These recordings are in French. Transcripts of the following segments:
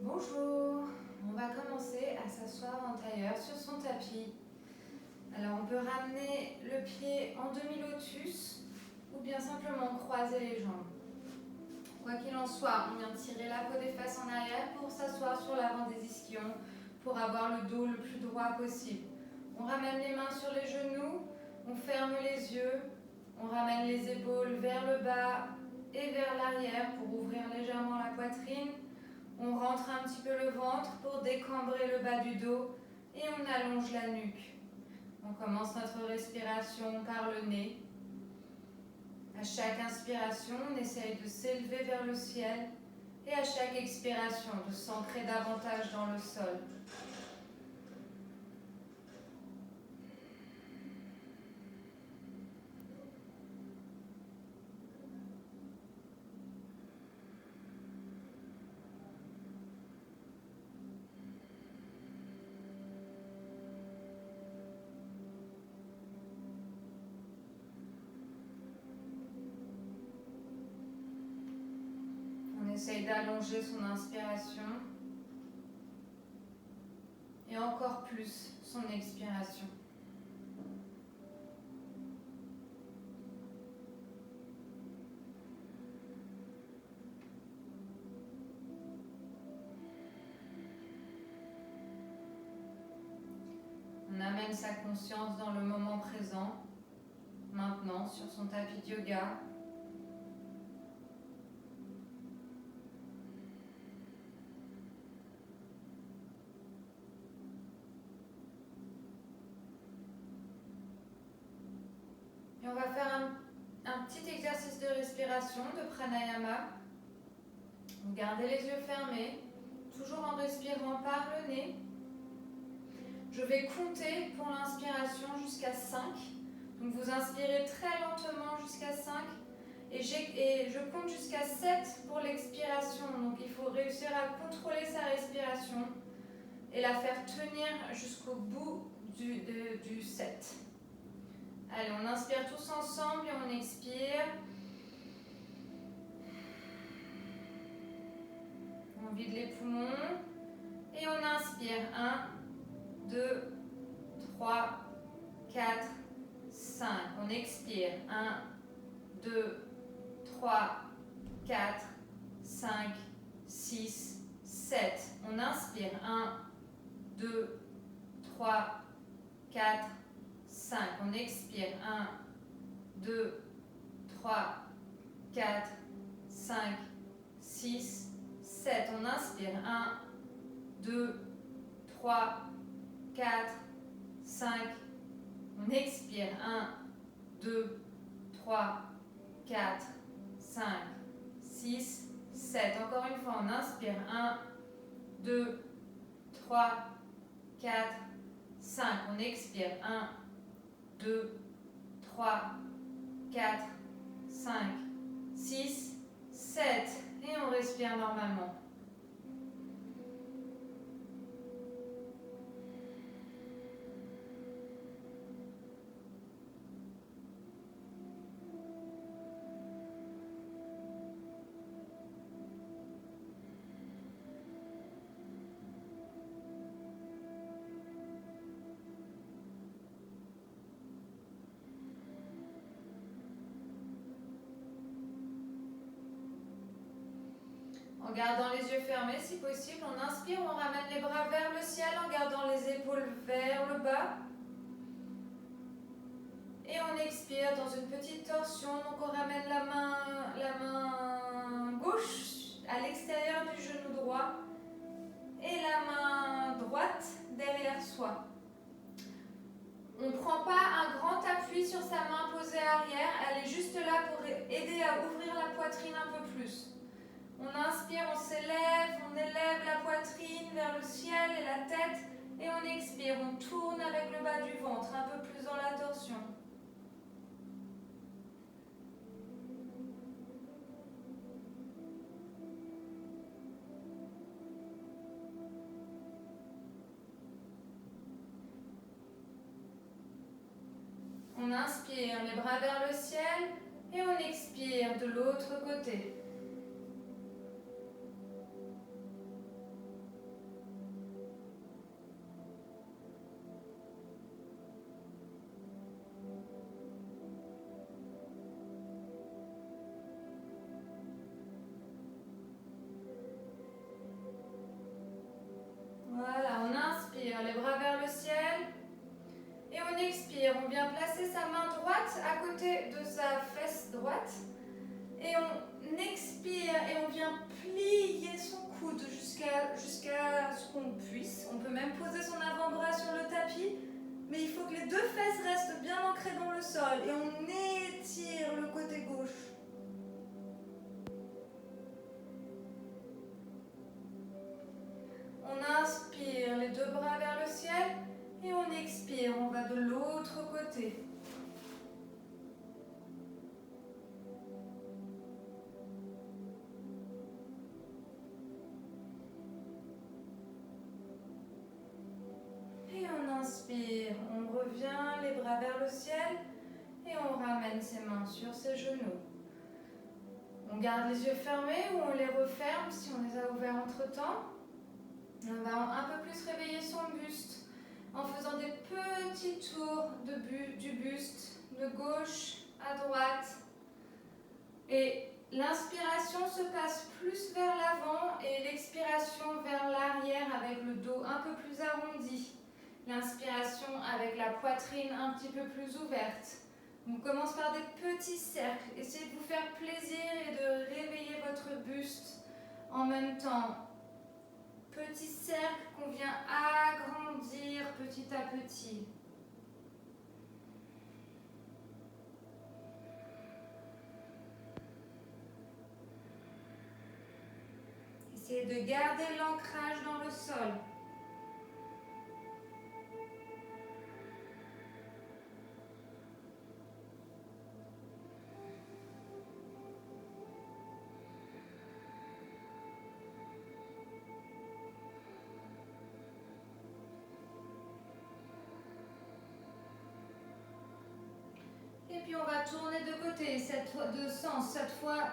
Bonjour, on va commencer à s'asseoir en tailleur sur son tapis. Alors on peut ramener le pied en demi-lotus ou bien simplement croiser les jambes. Quoi qu'il en soit, on vient tirer la peau des fesses en arrière pour s'asseoir sur l'avant des ischions pour avoir le dos le plus droit possible. On ramène les mains sur les genoux, on ferme les yeux, on ramène les épaules vers le bas et vers l'arrière pour ouvrir légèrement la poitrine. On rentre un petit peu le ventre pour décambrer le bas du dos et on allonge la nuque. On commence notre respiration par le nez. À chaque inspiration, on essaye de s'élever vers le ciel et à chaque expiration, de s'ancrer davantage dans le sol. On essaye d'allonger son inspiration et encore plus son expiration. On amène sa conscience dans le moment présent, maintenant sur son tapis de yoga. Et on va faire un petit exercice de respiration, de pranayama. Vous gardez les yeux fermés, toujours en respirant par le nez. Je vais compter pour l'inspiration jusqu'à 5. Donc vous inspirez très lentement jusqu'à 5 et je compte jusqu'à 7 pour l'expiration. Donc il faut réussir à contrôler sa respiration et la faire tenir jusqu'au bout du 7. Allez, on inspire tous ensemble et on expire. On vide les poumons et on inspire. 1, 2, 3, 4, 5. On expire. 1, 2, 3, 4, 5, 6, 7. On inspire. 1, 2, 3, 4, 5. On expire. 1, 2, 3, 4, 5, 6, 7. On inspire. 1, 2, 3, 4, 5. On expire. 1, 2, 3, 4, 5, 6, 7. Encore une fois, on inspire. 1, 2, 3, 4, 5. On expire. 1, 2, 3, 4, 5, 6, 7. Et on respire normalement. En gardant les yeux fermés, si possible, on inspire, on ramène les bras vers le ciel en gardant les épaules vers le bas. Et on expire dans une petite torsion, donc on ramène la main gauche à l'extérieur du genou droit et la main droite derrière soi. On ne prend pas un grand appui sur sa main posée arrière, elle est juste là pour aider à ouvrir la poitrine un peu plus. On inspire, on s'élève, on élève la poitrine vers le ciel et la tête et on expire, on tourne avec le bas du ventre, un peu plus dans la torsion. On inspire, les bras vers le ciel et on expire de l'autre côté. Voilà, on inspire, les bras vers le ciel. Et on expire, on vient placer sa main droite à côté de sa fesse droite. Et on expire et on vient plier son coude jusqu'à ce qu'on puisse. On peut même poser son avant-bras sur le tapis. Mais il faut que les deux fesses restent bien ancrées dans le sol. Et on étire le côté gauche. On inspire, les deux bras vers le ciel. Et on expire, on va de l'autre côté. Et on inspire, on revient, les bras vers le ciel. Et on ramène ses mains sur ses genoux. On garde les yeux fermés ou on les referme si on les a ouverts entre-temps. On va un peu plus réveiller son buste en faisant des petits tours du buste de gauche à droite. Et l'inspiration se passe plus vers l'avant et l'expiration vers l'arrière avec le dos un peu plus arrondi. L'inspiration avec la poitrine un petit peu plus ouverte. On commence par des petits cercles. Essayez de vous faire plaisir et de réveiller votre buste en même temps. Petit cercle qu'on vient agrandir petit à petit. Essayez de garder l'ancrage dans le sol. Et puis on va tourner de côté, de sens. Cette fois,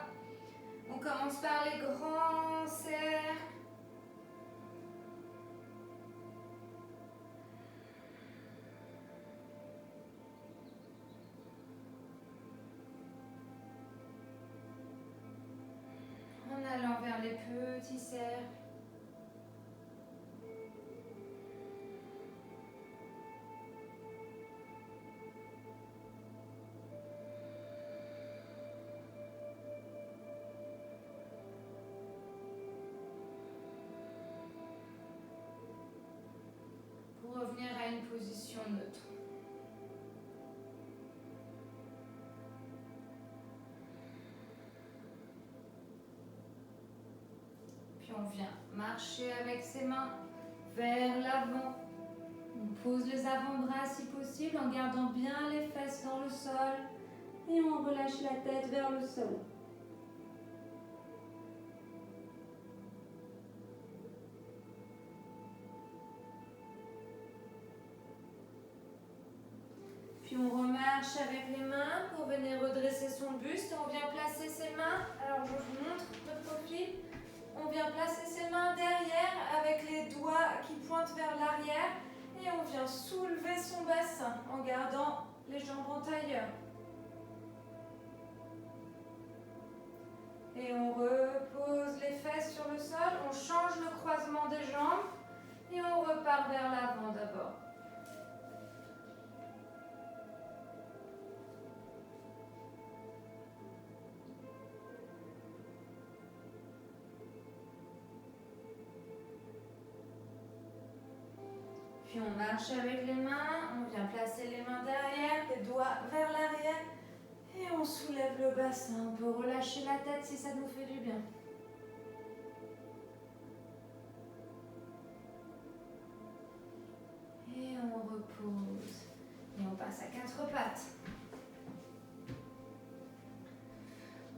on commence par les grands cercles. En allant vers les petits cercles. Pour revenir à une position neutre. Puis on vient marcher avec ses mains vers l'avant. On pose les avant-bras si possible en gardant bien les fesses dans le sol. Et on relâche la tête vers le sol. Puis on remarche avec les mains pour venir redresser son buste. Et on vient placer ses mains. Alors je vous montre de profil. On vient placer ses mains derrière avec les doigts qui pointent vers l'arrière. Et on vient soulever son bassin en gardant les jambes en tailleur. Et on repose les fesses sur le sol. On change le croisement des jambes. Et on repart vers l'avant d'abord. Puis on marche avec les mains, on vient placer les mains derrière, les doigts vers l'arrière et on soulève le bassin. On peut relâcher la tête si ça nous fait du bien. Et on repose. Et on passe à quatre pattes.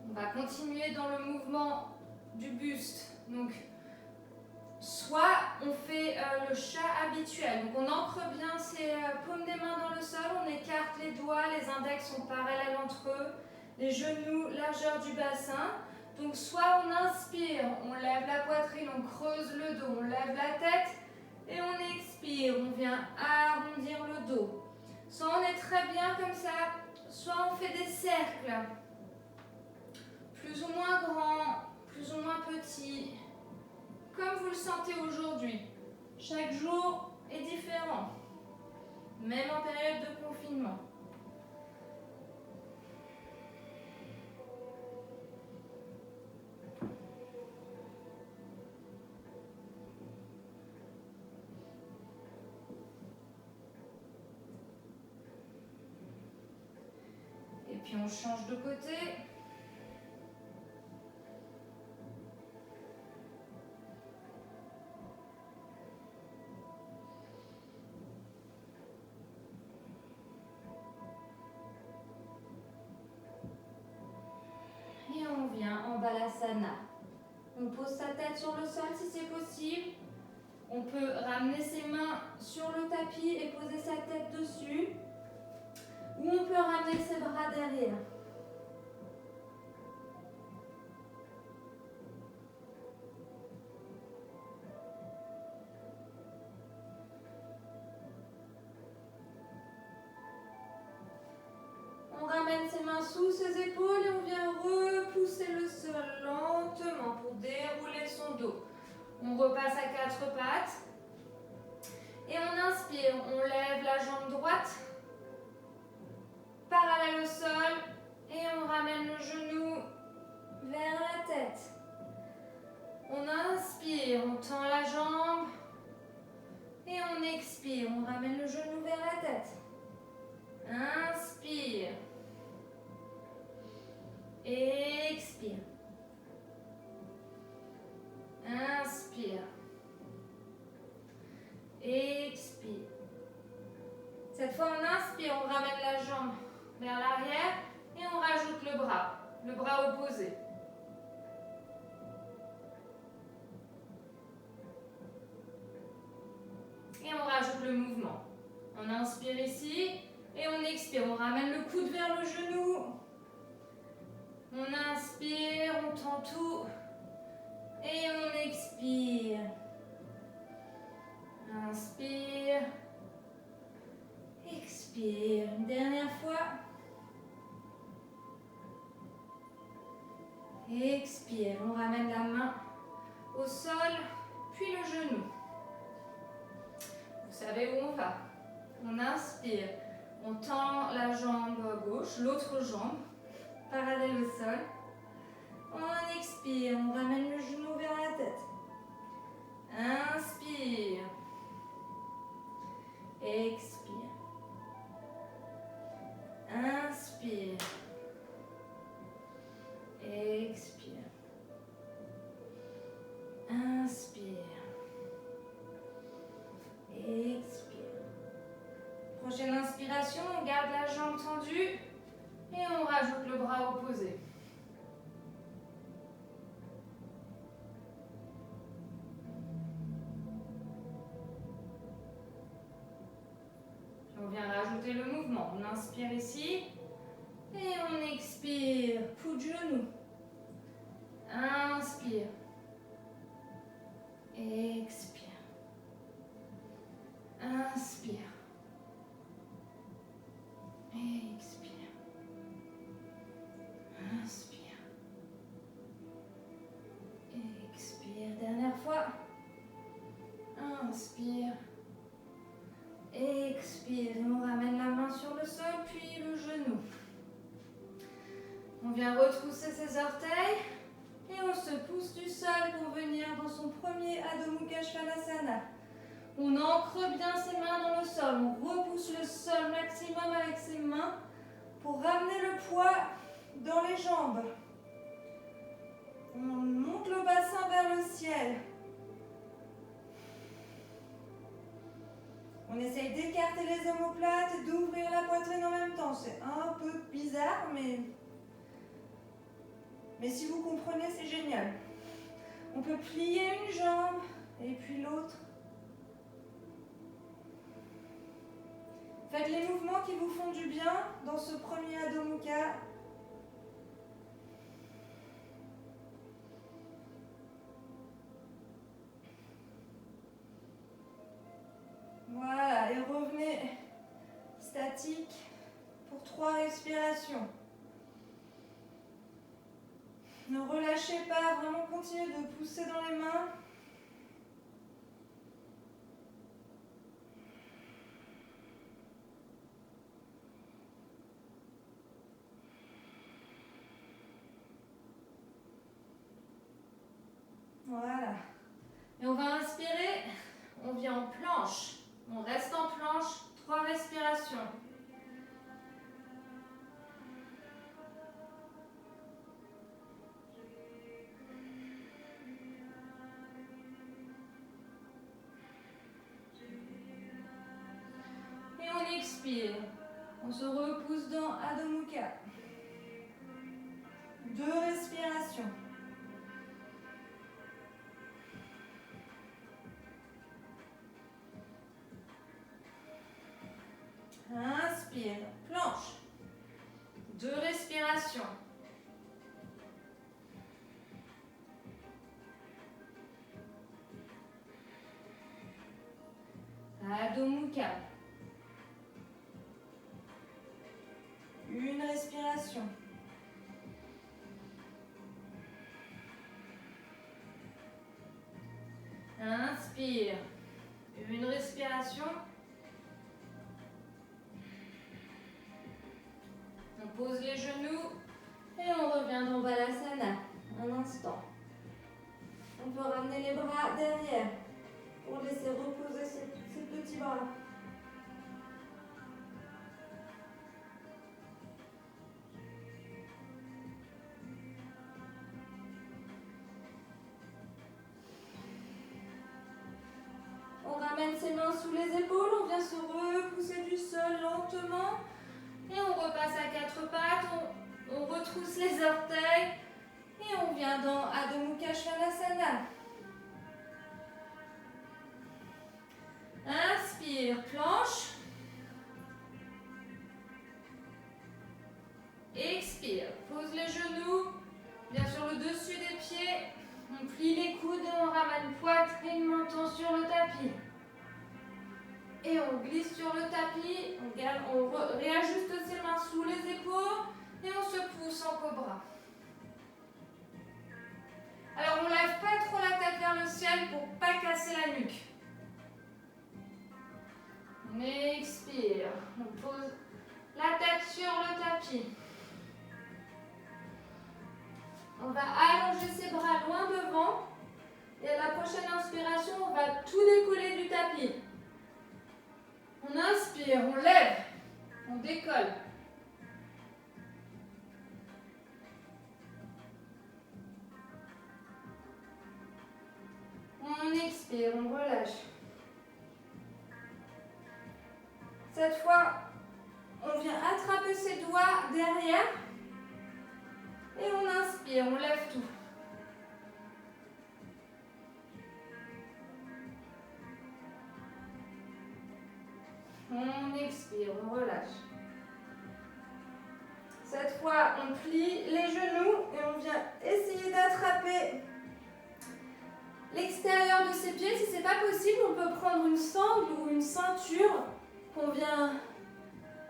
On va continuer dans le mouvement du buste. Donc, soit on fait le chat habituel, donc on ancre bien ses paumes des mains dans le sol, on écarte les doigts, les index sont parallèles entre eux, les genoux, largeur du bassin. Donc soit on inspire, on lève la poitrine, on creuse le dos, on lève la tête et on expire, on vient arrondir le dos. Soit on est très bien comme ça, soit on fait des cercles, plus ou moins grands, plus ou moins petits. Comme vous le sentez aujourd'hui. Chaque jour est différent, même en période de confinement. Et puis on change de côté. Et on vient en Balasana. On pose sa tête sur le sol si c'est possible. On peut ramener ses mains sur le tapis et poser sa tête dessus. Ou on peut ramener ses bras derrière. On ramène ses mains sous ses épaules et on vient repousser le sol lentement pour dérouler son dos. On repasse à quatre pattes. Et on inspire, on lève la jambe droite, parallèle au sol, et on ramène le genou vers la tête. On inspire, on tend la jambe, et on expire, on ramène le genou vers la tête. Inspire. Expire. Inspire. Expire. Cette fois, on inspire, on ramène la jambe vers l'arrière et on rajoute le bras opposé. Et on rajoute le mouvement. On inspire ici et on expire. On ramène le coude vers le genou. On inspire, on tend tout et on expire. Inspire. Expire. Une dernière fois. Expire. On ramène la main au sol, puis le genou. Vous savez où on va. On inspire. On tend la jambe gauche, l'autre jambe, parallèle au sol. On expire. On ramène le genou vers la tête. Inspire. Expire. Inspire. Expire. Inspire. Expire. Prochaine inspiration, on garde la jambe tendue et on rajoute le bras opposé. On vient rajouter le mouvement. On inspire ici et on expire. Coup de genou. Inspire. Expire. Inspire. Expire. Inspire. Expire. Dernière fois. Inspire. Expire. Et on ramène la main sur le sol, puis le genou. On vient retrousser ses orteils et on se pousse du sol pour venir dans son premier Adho Mukha Svanasana. On ancre bien ses mains dans le sol. On repousse le sol maximum avec ses mains pour ramener le poids dans les jambes. On monte le bassin vers le ciel. On essaye d'écarter les omoplates et d'ouvrir la poitrine en même temps. C'est un peu bizarre, mais si vous comprenez, c'est génial. On peut plier une jambe et puis l'autre. Faites les mouvements qui vous font du bien dans ce premier Adho Mukha. Voilà, et revenez statique pour 3 respirations. Ne relâchez pas, vraiment continuez de pousser dans les mains. en planche. On reste en planche, 3 respirations. Et on expire. On se repousse dans Adho Mukha. 2 respirations. Inspire, planche. 2 respirations. Adho Mukha. 1 respiration. Inspire. 1 respiration. On pose les genoux et on revient dans Balasana. Un instant. On peut ramener les bras derrière pour laisser reposer ces petits bras. On ramène ses mains sous les épaules, on vient se repousser du sol lentement. Et on repasse à 4 pattes, on retrousse les orteils. Et on vient dans Adho Mukha Svanasana. Inspire, planche. Expire, pose les genoux, bien sur le dessus des pieds. On plie les coudes et on ramène poitrine, menton sur le tapis. Et on glisse sur le tapis, on réajuste ses mains sous les épaules et on se pousse en cobra. Alors on ne lève pas trop la tête vers le ciel pour ne pas casser la nuque. On expire, on pose la tête sur le tapis. On va allonger ses bras loin devant et à la prochaine inspiration, on va tout décoller du tapis. On inspire, on lève, on décolle. On expire, on relâche. Cette fois, on vient attraper ses doigts derrière et on inspire, on lève tout. On expire, on relâche. Cette fois, on plie les genoux et on vient essayer d'attraper l'extérieur de ses pieds. Si ce n'est pas possible, on peut prendre une sangle ou une ceinture qu'on vient,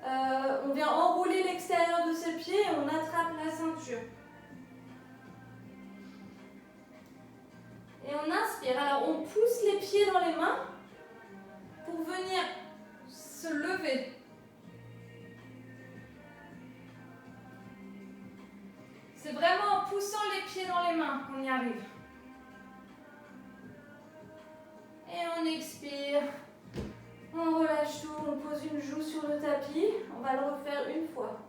on vient enrouler l'extérieur de ses pieds et on attrape la ceinture. Et on inspire. Alors, on pousse les pieds dans les mains pour venir se lever. C'est vraiment en poussant les pieds dans les mains qu'on y arrive. Et on expire. On relâche tout, on pose une joue sur le tapis. On va le refaire une fois.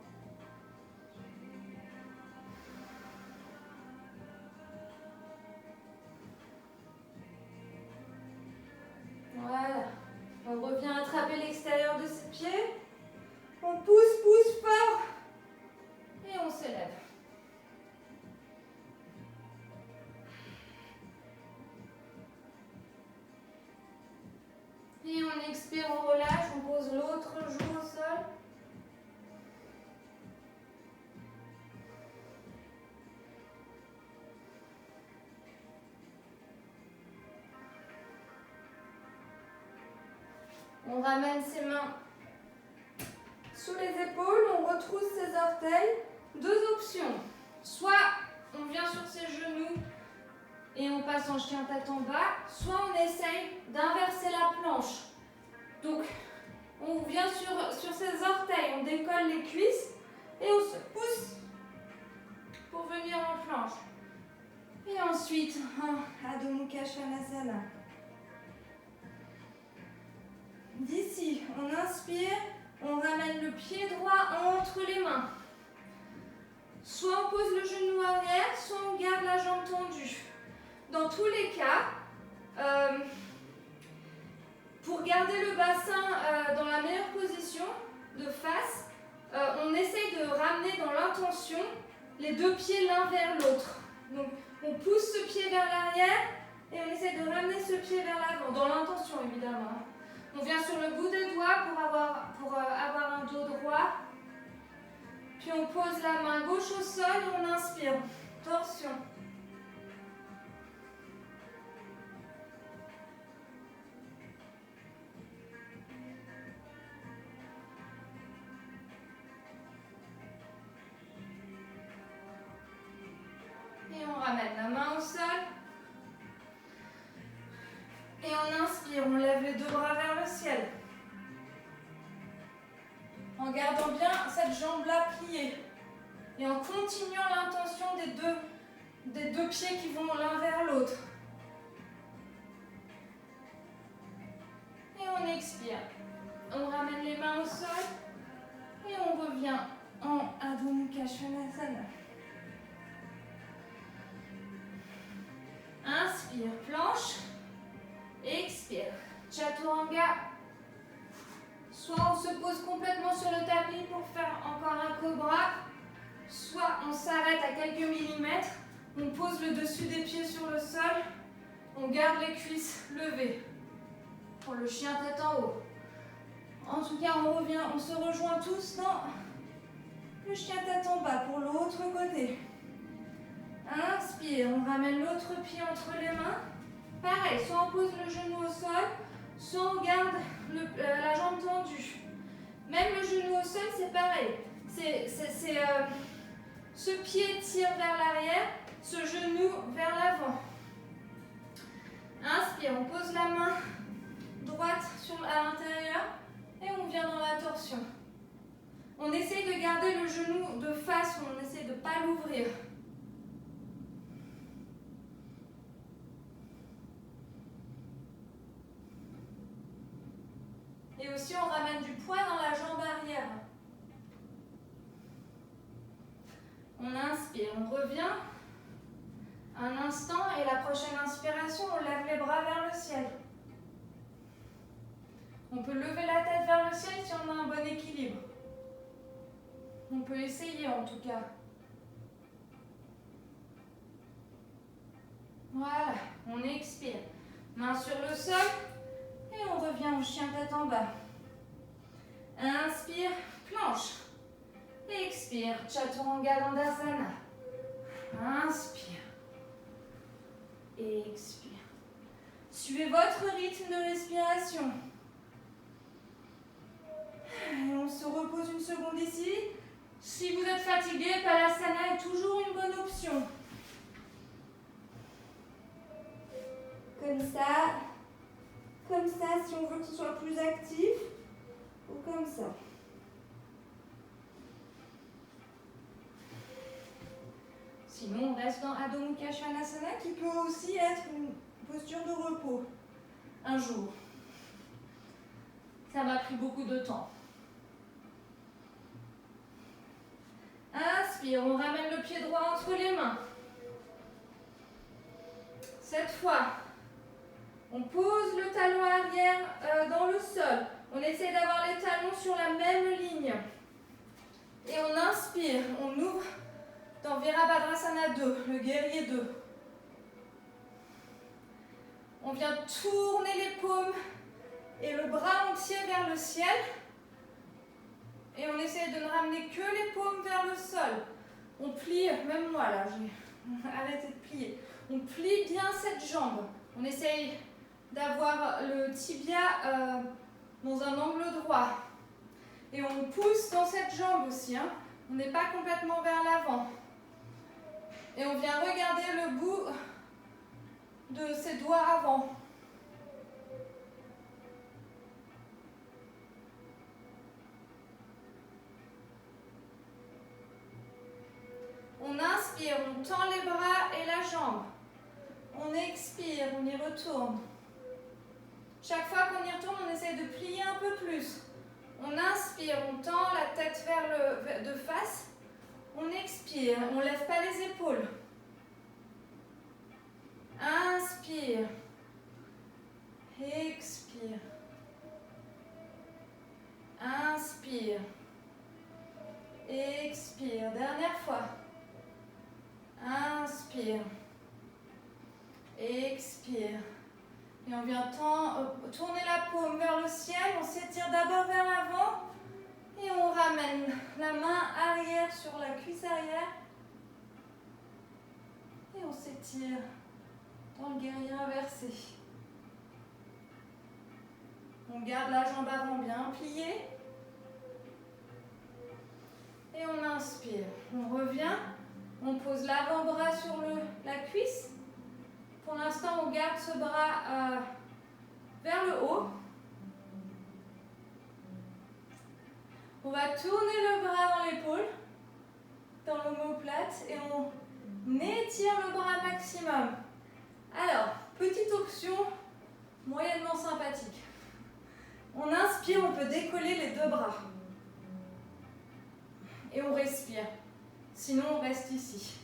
Voilà. On revient attraper l'extérieur de ses pieds. On pousse, pousse fort. Et on s'élève. Et on expire, on relâche, on pose l'autre joue au sol. On ramène ses mains sous les épaules, on retrousse ses orteils. 2 options. Soit on vient sur ses genoux et on passe en chien tête en bas, soit on essaye d'inverser la planche. Donc, on vient sur ses orteils, on décolle les cuisses et on se pousse pour venir en planche. Et ensuite, Adho Mukha Svanasana. d'ici, on inspire, on ramène le pied droit entre les mains. Soit on pose le genou arrière, soit on garde la jambe tendue. Dans tous les cas, pour garder le bassin dans la meilleure position de face, on essaye de ramener dans l'intention les deux pieds l'un vers l'autre. Donc on pousse ce pied vers l'arrière et on essaie de ramener ce pied vers l'avant, dans l'intention évidemment. On vient sur le bout des doigts pour avoir un dos droit. Puis on pose la main gauche au sol et on inspire. Torsion. Et on ramène la main au sol. Et on inspire, on lève les deux bras vers le ciel. En gardant bien cette jambe-là pliée. Et en continuant l'intention des deux pieds qui vont l'un vers l'autre. Et on expire. On ramène les mains au sol. Et on revient en Adho Mukha Svanasana. Inspire, planche. Expire. Chaturanga. Soit on se pose complètement sur le tapis pour faire encore un cobra. Soit on s'arrête à quelques millimètres. On pose le dessus des pieds sur le sol. On garde les cuisses levées. Pour le chien tête en haut. En tout cas, on se rejoint tous dans le chien tête en bas pour l'autre côté. Inspire, on ramène l'autre pied entre les mains. Pareil, soit on pose le genou au sol, soit on garde la jambe tendue. Même le genou au sol, c'est pareil. Ce pied tire vers l'arrière, ce genou vers l'avant. Inspire, on pose la main droite à l'intérieur et on vient dans la torsion. On essaie de garder le genou de face, on essaie de ne pas l'ouvrir. Et aussi, on ramène du poids dans la jambe arrière. On inspire, on revient un instant et la prochaine inspiration, on lève les bras vers le ciel. On peut lever la tête vers le ciel si on a un bon équilibre. On peut essayer en tout cas. Voilà, on expire. Main sur le sol. Et on revient au chien tête en bas. Inspire, planche. Expire, Chaturanga Dandasana. Inspire. Expire. Suivez votre rythme de respiration. Et on se repose une seconde ici. Si vous êtes fatigué, Palasana est toujours une bonne option. Comme ça. Comme ça, si on veut que ce soit plus actif, ou comme ça. Sinon, on reste dans Adho Mukha Svanasana, qui peut aussi être une posture de repos, un jour. Ça m'a pris beaucoup de temps. Inspire, on ramène le pied droit entre les mains. Cette fois, on pose le talon arrière dans le sol. On essaie d'avoir les talons sur la même ligne. Et on inspire, on ouvre dans Virabhadrasana 2, le guerrier 2. On vient tourner les paumes et le bras entier vers le ciel. Et on essaie de ne ramener que les paumes vers le sol. On plie, même moi là, j'ai arrêté de plier. On plie bien cette jambe. On essaye d'avoir le tibia dans un angle droit. Et on pousse dans cette jambe aussi. Hein. On n'est pas complètement vers l'avant. Et on vient regarder le bout de ses doigts avant. On inspire, on tend les bras et la jambe. On expire, on y retourne. Chaque fois qu'on y retourne, on essaye de plier un peu plus. On inspire, on tend la tête de face. On expire, on ne lève pas les épaules. Inspire. Expire. Inspire. Expire. Dernière fois. Inspire. Expire. Et on vient tourner la paume vers le ciel. On s'étire d'abord vers l'avant. Et on ramène la main arrière sur la cuisse arrière. Et on s'étire dans le guerrier inversé. On garde la jambe avant bien pliée. Et on inspire. On revient. On pose l'avant-bras sur la cuisse. Pour l'instant, on garde ce bras vers le haut. On va tourner le bras dans l'épaule, dans l'omoplate, et on étire le bras maximum. Alors, petite option moyennement sympathique. On inspire, on peut décoller les deux bras. Et on respire. Sinon, on reste ici.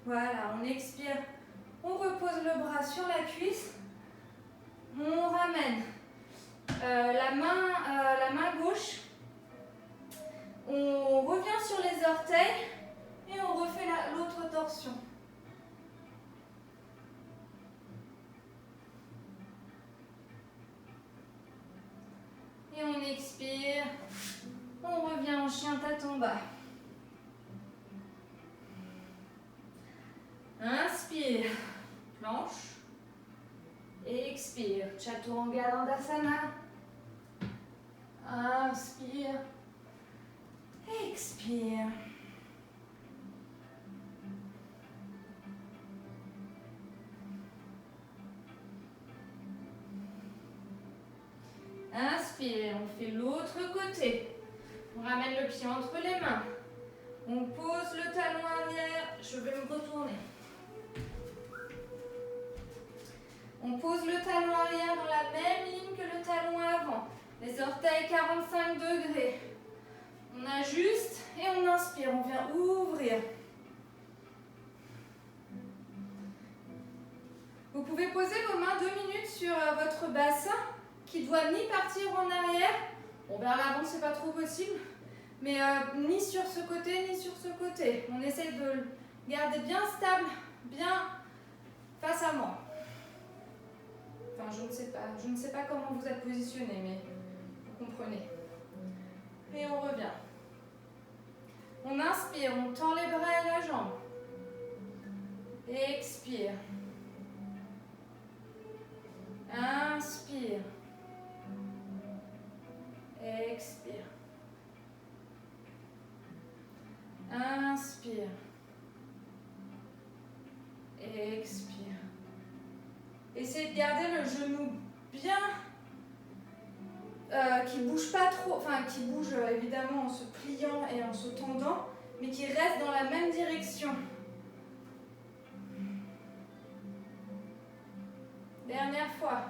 Voilà, on expire. On repose le bras sur la cuisse. On ramène la main gauche. On revient sur les orteils et on refait l'autre torsion. Et on expire. On revient en chien tête en bas. Inspire. Planche. Expire. Chaturanga Dandasana. Inspire. Expire. Inspire. On fait l'autre côté. On ramène le pied entre les mains. On pose le talon arrière. Je vais me retourner. On pose le talon arrière dans la même ligne que le talon avant. Les orteils 45 degrés. On ajuste et on inspire. On vient ouvrir. Vous pouvez poser vos mains 2 minutes sur votre bassin qui doit ni partir en arrière. Bon, vers l'avant, c'est pas trop possible. Mais ni sur ce côté, ni sur ce côté. On essaie de le garder bien stable, bien face à moi. Enfin, je ne sais pas comment vous êtes positionné, mais vous comprenez. Et on revient. On inspire, on tend les bras et la jambe. Expire. Inspire. Expire. Inspire. Expire. Essayez de garder le genou bien, qui ne bouge pas trop, enfin qui bouge évidemment en se pliant et en se tendant, mais qui reste dans la même direction. Dernière fois.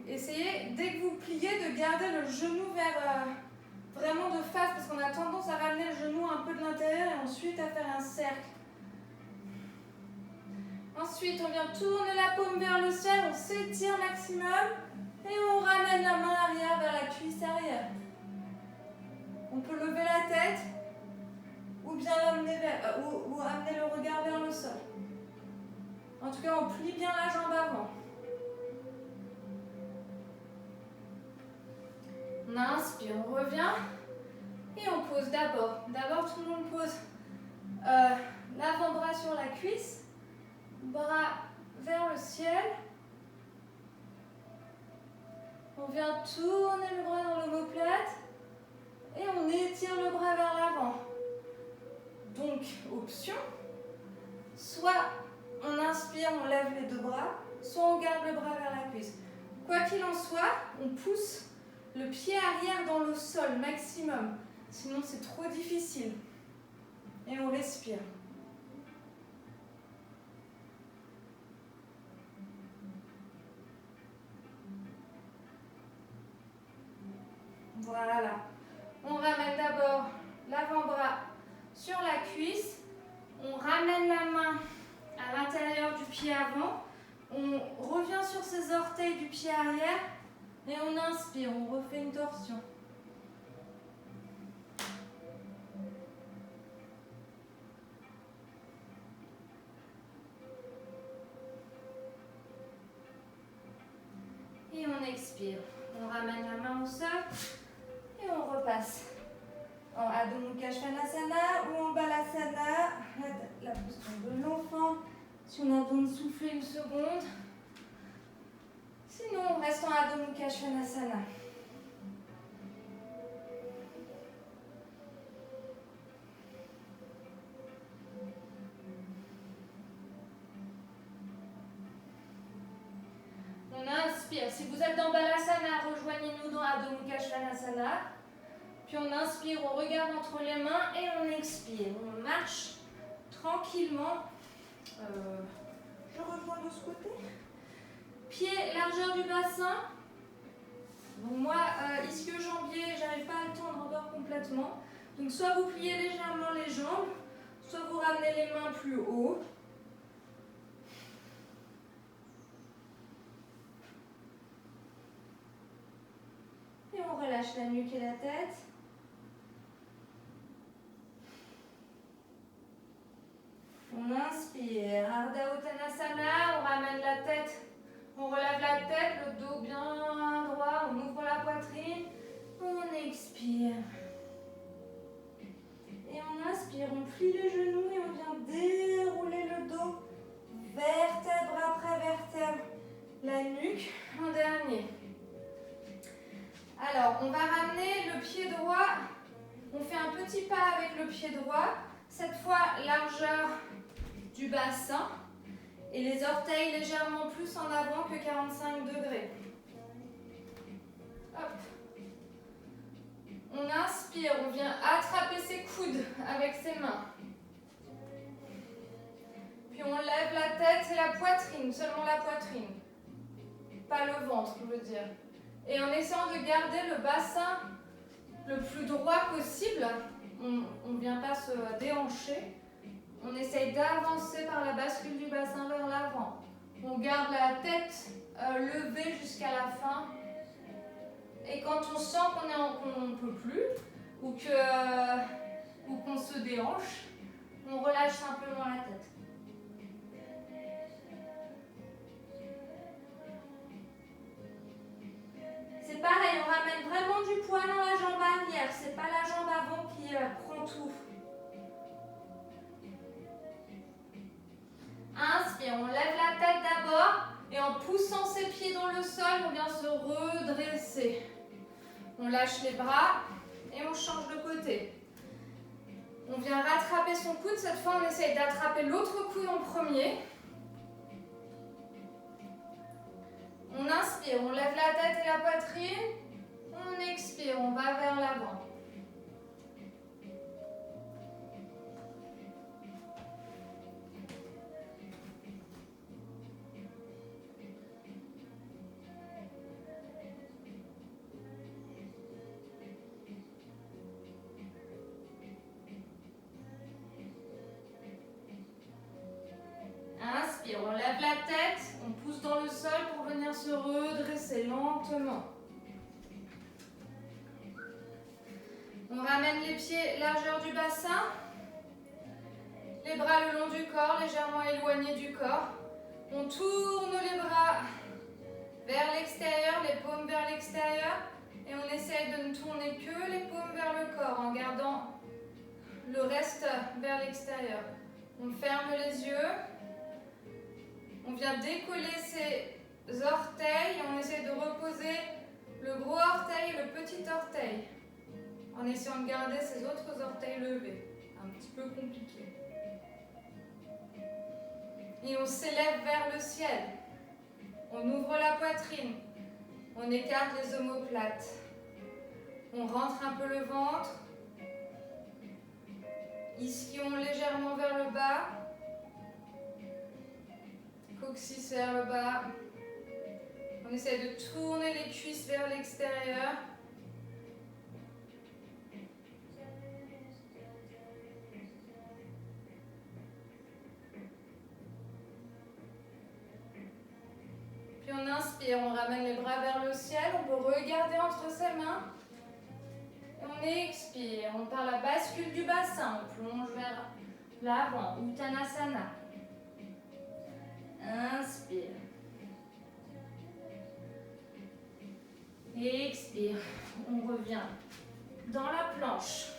Essayez, dès que vous pliez, de garder le genou vers vraiment de face, parce qu'on a tendance à ramener le genou un peu de l'intérieur et ensuite à faire un cercle. Ensuite, on vient tourner la paume vers le ciel, on s'étire maximum et on ramène la main arrière vers la cuisse arrière. On peut lever la tête ou bien l'amener ou amener le regard vers le sol. En tout cas, on plie bien la jambe avant. On inspire, on revient et on pose d'abord. D'abord, tout le monde pose l'avant-bras sur la cuisse. Bras vers le ciel. On vient tourner le bras dans l'omoplate et on étire le bras vers l'avant. Donc, option, soit on inspire, on lève les deux bras, soit on garde le bras vers la cuisse. Quoi qu'il en soit, on pousse le pied arrière dans le sol maximum. Sinon, c'est trop difficile. Et on respire. Voilà. On ramène d'abord l'avant-bras sur la cuisse. On ramène la main à l'intérieur du pied avant. On revient sur ses orteils du pied arrière. Et on inspire, on refait une torsion. Et on expire. On ramène la main au sol et on repasse en Adho Mukha Svanasana ou en Balasana, la posture de l'enfant. Si on a besoin de souffler une seconde. Sinon, on reste en Adho Mukha Svanasana. On inspire. Si vous êtes dans Balasana, rejoignez-nous dans Adho Mukha Svanasana. Puis on inspire, on regarde entre les mains et on expire. On marche tranquillement. Je rejoins de ce côté. Pied, largeur du bassin. Donc moi, ischio-jambier, j'arrive pas à le tendre encore complètement. Donc soit vous pliez légèrement les jambes, soit vous ramenez les mains plus haut. Et on relâche la nuque et la tête. On inspire, Ardha Uttanasana, on ramène la tête, on relève la tête, le dos bien droit, on ouvre la poitrine, on expire. Et on inspire, on plie les genoux et on vient dérouler le dos, vertèbre après vertèbre, la nuque en dernier. Alors, on va ramener le pied droit, on fait un petit pas avec le pied droit, cette fois largeur du bassin et les orteils légèrement plus en avant que 45 degrés. Hop. On inspire, on vient attraper ses coudes avec ses mains. Puis on lève la tête et la poitrine, seulement la poitrine. Pas le ventre, je veux dire. Et en essayant de garder le bassin le plus droit possible, on ne vient pas se déhancher. On essaye d'avancer par la bascule du bassin vers l'avant. On garde la tête levée jusqu'à la fin. Et quand on sent qu'on ne peut plus ou qu'on se déhanche, on relâche simplement la tête. C'est pareil, on ramène vraiment du poids dans la jambe arrière. C'est pas la jambe avant qui prend tout. Inspire, on lève la tête d'abord et en poussant ses pieds dans le sol, on vient se redresser. On lâche les bras et on change de côté. On vient rattraper son coude. Cette fois, on essaye d'attraper l'autre coude en premier. On inspire, on lève la tête et la poitrine. On expire, on va vers l'avant. Inspire, on lève la tête, on pousse dans le sol pour venir se redresser lentement. On ramène les pieds largeur du bassin, les bras le long du corps, légèrement éloignés du corps. On tourne les bras vers l'extérieur, les paumes vers l'extérieur et on essaye de ne tourner que les paumes vers le corps en gardant le reste vers l'extérieur. On ferme les yeux. On vient décoller ses orteils et on essaie de reposer le gros orteil et le petit orteil en essayant de garder ses autres orteils levés. Un petit peu compliqué. Et on s'élève vers le ciel. On ouvre la poitrine. On écarte les omoplates. On rentre un peu le ventre. Ischion légèrement vers le bas. Coccyx vers le bas. On essaie de tourner les cuisses vers l'extérieur. Puis on inspire, on ramène les bras vers le ciel. On peut regarder entre ses mains. On expire, on part la bascule du bassin, on plonge vers l'avant, Uttanasana. Inspire. Expire, on revient dans la planche.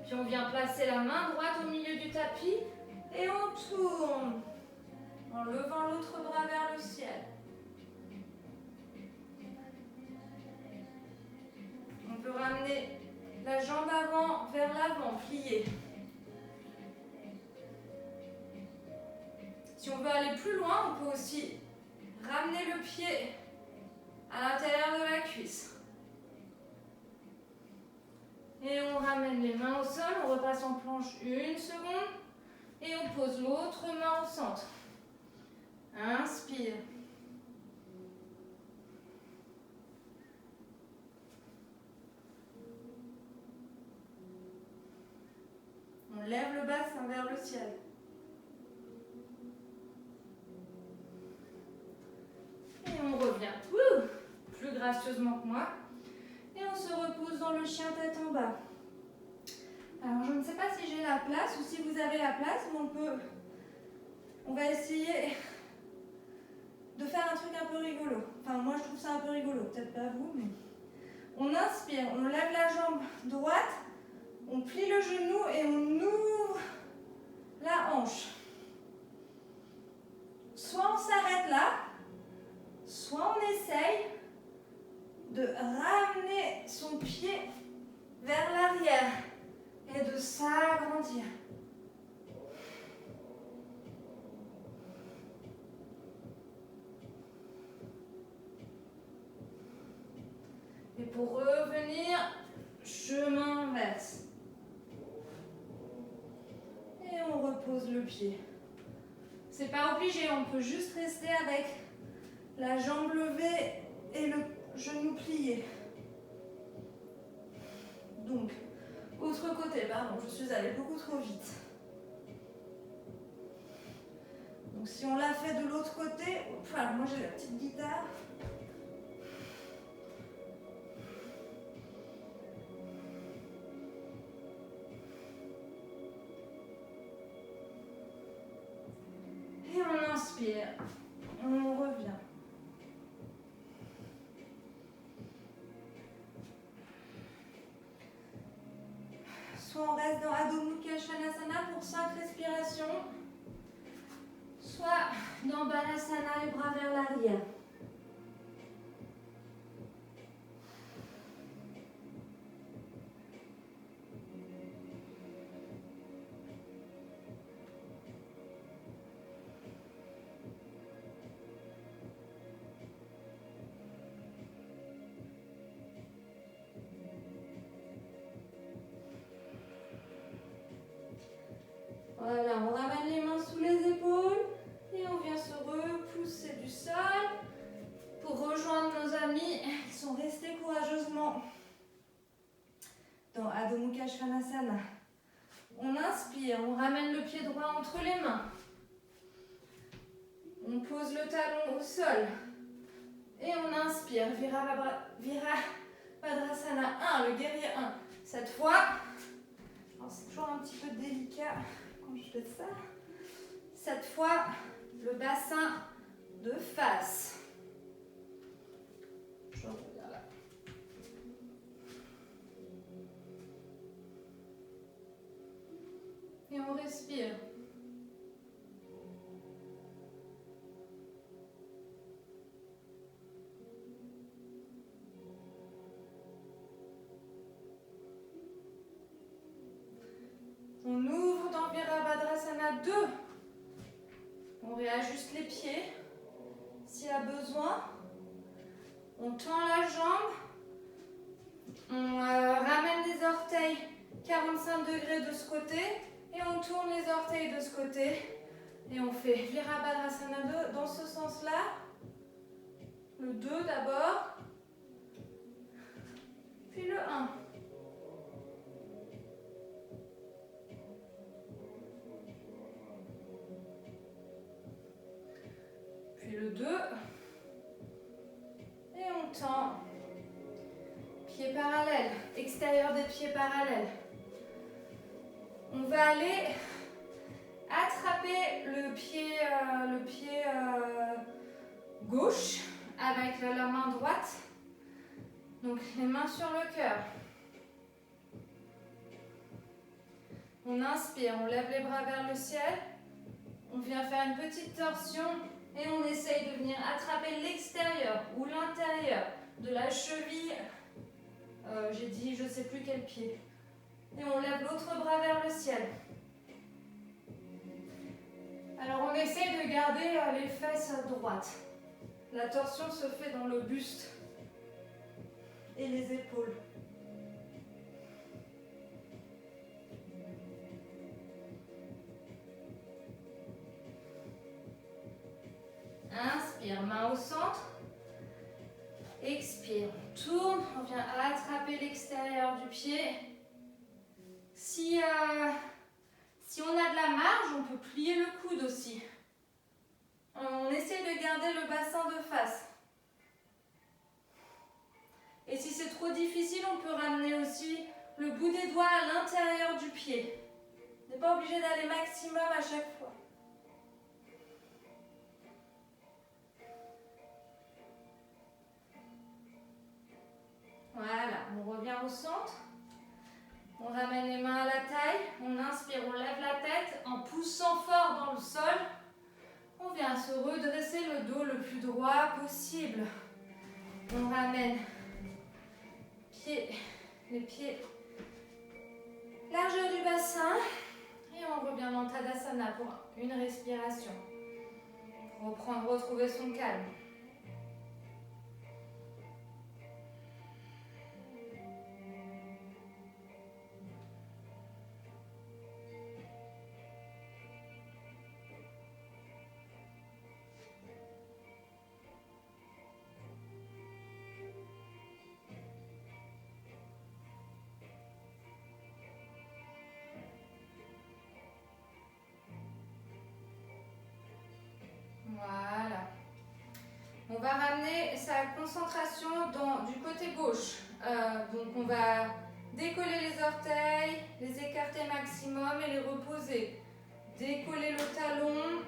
Puis on vient placer la main droite au milieu du tapis et on tourne en levant l'autre bras vers le ciel. On peut ramener la jambe avant vers l'avant, pliée. Si on veut aller plus loin, on peut aussi ramener le pied à l'intérieur de la cuisse. Et on ramène les mains au sol, on repasse en planche 1 seconde et on pose l'autre main au centre. Inspire. On lève le bassin vers le ciel. Et on revient plus gracieusement que moi. Et on se repose dans le chien tête en bas. Alors je ne sais pas si j'ai la place ou si vous avez la place, mais on va essayer de faire un truc un peu rigolo. Enfin moi je trouve ça un peu rigolo, peut-être pas vous, mais... On inspire, on lève la jambe droite, on plie le genou et on ouvre la hanche. Soit on s'arrête là, soit on essaye de ramener son pied vers l'arrière et de s'agrandir. Et pour revenir, chemin inverse. Et on repose le pied. C'est pas obligé, on peut juste rester avec la jambe levée et le genou plié. Donc, autre côté, pardon, je suis allée beaucoup trop vite. Donc si on l'a fait de l'autre côté, enfin, moi j'ai la petite guitare. Et on inspire, on revient. Soit on reste dans Adho Mukha Svanasana pour 5 respirations, soit dans Balasana, les bras vers l'arrière. Voilà, on ramène les mains sous les épaules et on vient se repousser du sol pour rejoindre nos amis qui sont restés courageusement dans Adho Mukha Svanasana. On inspire, on ramène le pied droit entre les mains. On pose le talon au sol et on inspire. Virabhadrasana 1, le guerrier 1. Cette fois, c'est toujours un petit peu délicat quand je fais ça. Cette fois, le bassin de face. Je reviens là. Et on respire. On ouvre dans Virabhadrasana 2. On réajuste les pieds s'il y a besoin. On tend la jambe. On ramène les orteils 45 45 degrés de ce côté et on tourne les orteils de ce côté. Et on fait Virabhadrasana 2 dans ce sens-là. Le 2 d'abord. Puis le 1. Puis le 2. Et on tend. Pieds parallèles. Extérieur des pieds parallèles. On va aller attraper le pied gauche avec la main droite. Donc les mains sur le cœur. On inspire, on lève les bras vers le ciel. On vient faire une petite torsion et on essaye de venir attraper l'extérieur ou l'intérieur de la cheville. J'ai dit je ne sais plus quel pied. Et on lève l'autre bras vers le ciel. Alors on essaye de garder les fesses droites. La torsion se fait dans le buste et les épaules. Inspire, main au centre. Expire, on tourne, on vient attraper l'extérieur du pied. Si on a de la marge, on peut plier le coude aussi. On essaie de garder le bassin de face. Et si c'est trop difficile, on peut ramener aussi le bout des doigts à l'intérieur du pied. On n'est pas obligé d'aller maximum à chaque fois. Voilà, on revient au centre. On ramène les mains à la taille. On inspire, on lève la tête en poussant fort dans le sol. On vient se redresser le dos le plus droit possible. On ramène les pieds, largeur du bassin. Et on revient dans Tadasana pour une respiration. Pour retrouver son calme. Voilà. On va ramener sa concentration du côté gauche. Donc on va décoller les orteils, les écarter maximum et les reposer. Décoller le talon.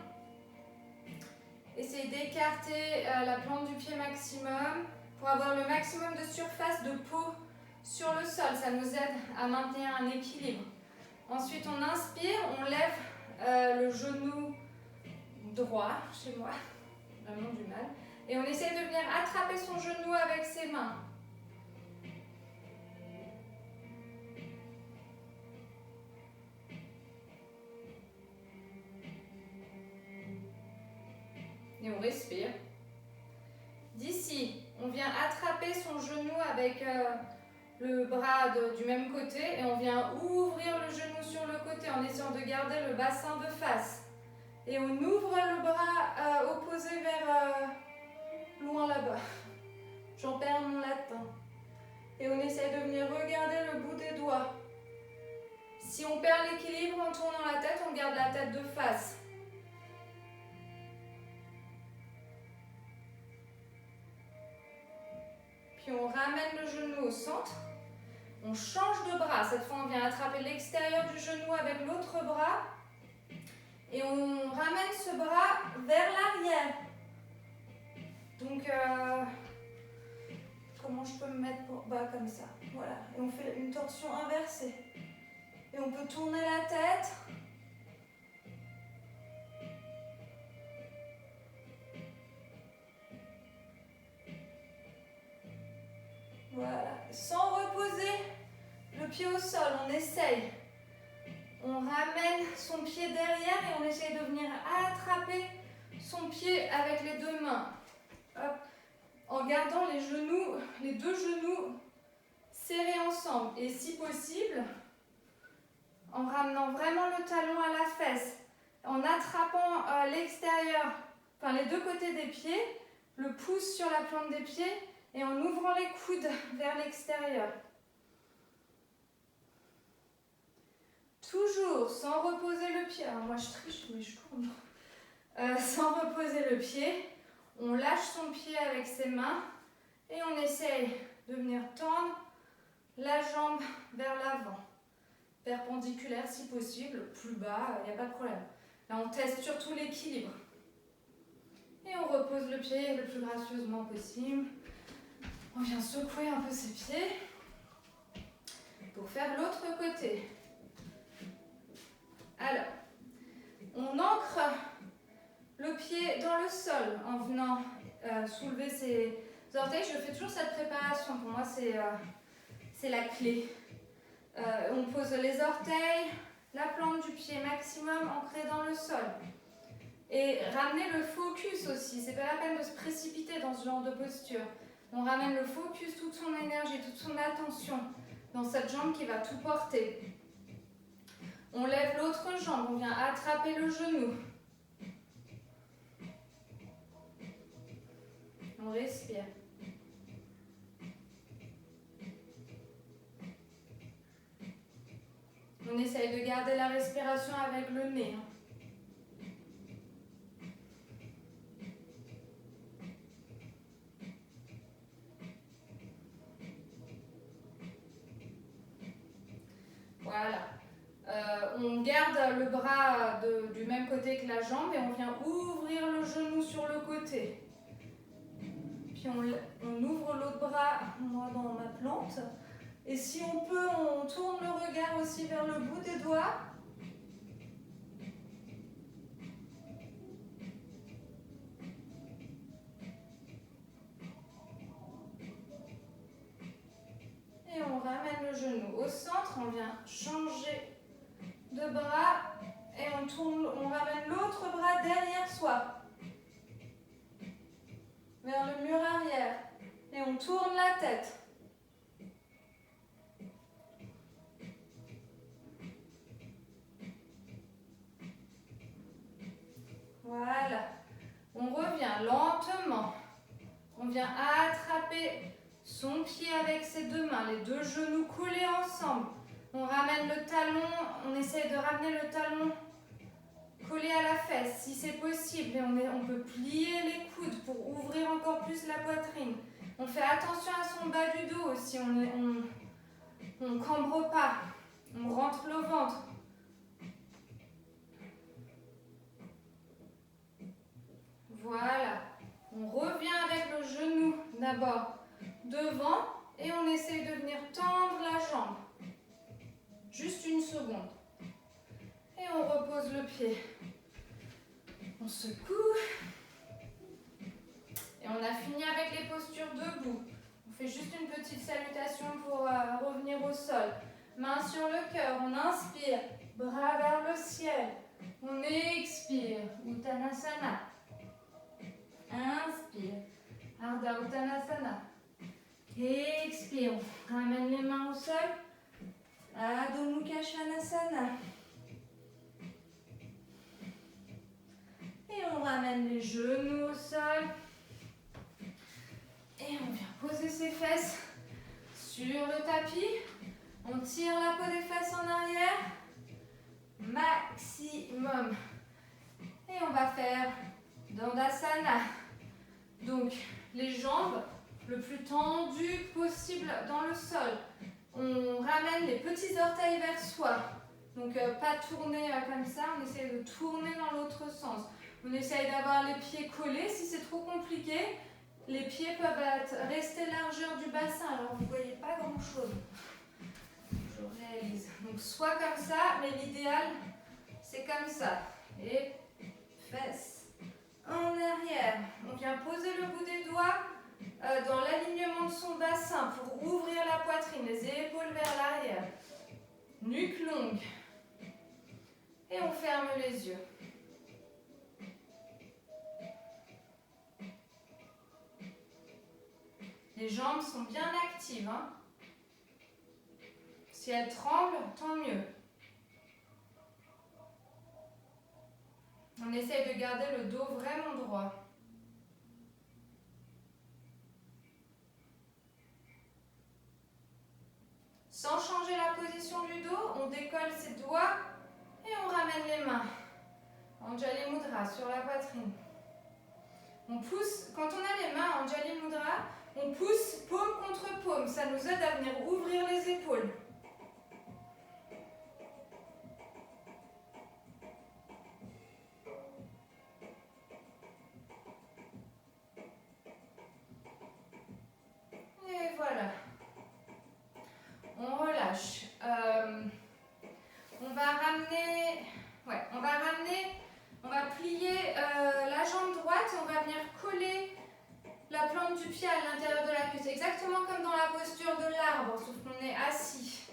Essayez d'écarter la plante du pied maximum pour avoir le maximum de surface de peau sur le sol. Ça nous aide à maintenir un équilibre. Ensuite on inspire, on lève le genou droit, chez moi, vraiment du mal. Et on essaie de venir attraper son genou avec ses mains. Et on respire. D'ici, on vient attraper son genou avec le bras du même côté et on vient ouvrir le genou sur le côté en essayant de garder le bassin de face. Et on ouvre le bras opposé vers loin là-bas. J'en perds mon latin. Et on essaie de venir regarder le bout des doigts. Si on perd l'équilibre en tournant la tête, on garde la tête de face. Puis on ramène le genou au centre. On change de bras. Cette fois, on vient attraper l'extérieur du genou avec l'autre bras. Et on ramène ce bras vers l'arrière. Donc, comment je peux me mettre comme ça. Voilà. Et on fait une torsion inversée. Et on peut tourner la tête. Voilà. Sans reposer le pied au sol, on essaye. On ramène son pied derrière et on essaye de venir attraper son pied avec les deux mains. Hop. En gardant les deux genoux serrés ensemble. Et si possible, en ramenant vraiment le talon à la fesse, en attrapant l'extérieur, enfin les deux côtés des pieds, le pouce sur la plante des pieds et en ouvrant les coudes vers l'extérieur. Toujours sans reposer le pied. Alors moi je triche mais je tourne. Sans reposer le pied, on lâche son pied avec ses mains et on essaye de venir tendre la jambe vers l'avant. Perpendiculaire si possible, plus bas, il n'y a pas de problème. Là on teste surtout l'équilibre. Et on repose le pied le plus gracieusement possible. On vient secouer un peu ses pieds pour faire l'autre côté. Alors, on ancre le pied dans le sol en venant soulever ses orteils. Je fais toujours cette préparation. Pour moi, c'est la clé. On pose les orteils, la plante du pied maximum ancrée dans le sol. Et ramener le focus aussi. C'est pas la peine de se précipiter dans ce genre de posture. On ramène le focus, toute son énergie, toute son attention dans cette jambe qui va tout porter. On lève l'autre jambe, on vient attraper le genou. On respire. On essaye de garder la respiration avec le nez. Voilà. On garde le bras du même côté que la jambe et on vient ouvrir le genou sur le côté. Puis on ouvre l'autre bras, moi dans ma plante. Et si on peut, on tourne le regard aussi vers le bout des doigts. Et on ramène le genou au centre, on vient changer de bras et on ramène l'autre bras derrière soi, vers le mur arrière. Et on tourne la tête. Voilà. On revient lentement. On vient attraper son pied avec ses deux mains, les deux genoux collés ensemble. On ramène le talon, on essaye de ramener le talon collé à la fesse si c'est possible. Et on peut plier les coudes pour ouvrir encore plus la poitrine. On fait attention à son bas du dos aussi, on cambre pas, on rentre le ventre. Voilà, on revient avec le genou d'abord devant et on essaye de venir tendre la jambe. Juste une seconde. Et on repose le pied. On secoue. Et on a fini avec les postures debout. On fait juste une petite salutation pour revenir au sol. Main sur le cœur, on inspire, bras vers le ciel. On expire, Uttanasana. Inspire, Ardha Uttanasana. Expire, on ramène les mains au sol. Adho Mukha Svanasana. Et on ramène les genoux au sol. Et on vient poser ses fesses sur le tapis. On tire la peau des fesses en arrière. Maximum. Et on va faire Dandasana. Donc, les jambes le plus tendues possible dans le sol. On ramène les petits orteils vers soi. Donc, pas tourner comme ça. On essaie de tourner dans l'autre sens. On essaye d'avoir les pieds collés. Si c'est trop compliqué, les pieds peuvent rester largeur du bassin. Alors, vous ne voyez pas grand-chose. Je réalise. Donc, soit comme ça, mais l'idéal, c'est comme ça. Et fesses en arrière. On vient poser le bout des doigts dans l'alignement de son bassin pour ouvrir la poitrine, les épaules vers l'arrière. Nuque longue. Et on ferme les yeux. Les jambes sont bien actives. Hein. Si elles tremblent, tant mieux. On essaye de garder le dos vraiment droit. Sans changer la position du dos, on décolle ses doigts et on ramène les mains. Anjali Mudra sur la poitrine. On pousse, quand on a les mains Anjali Mudra, on pousse paume contre paume. Ça nous aide à venir ouvrir les épaules. Et voilà. On relâche. On va plier la jambe droite et on va venir coller la plante du pied à l'intérieur de la cuisse. Exactement comme dans la posture de l'arbre, sauf qu'on est assis.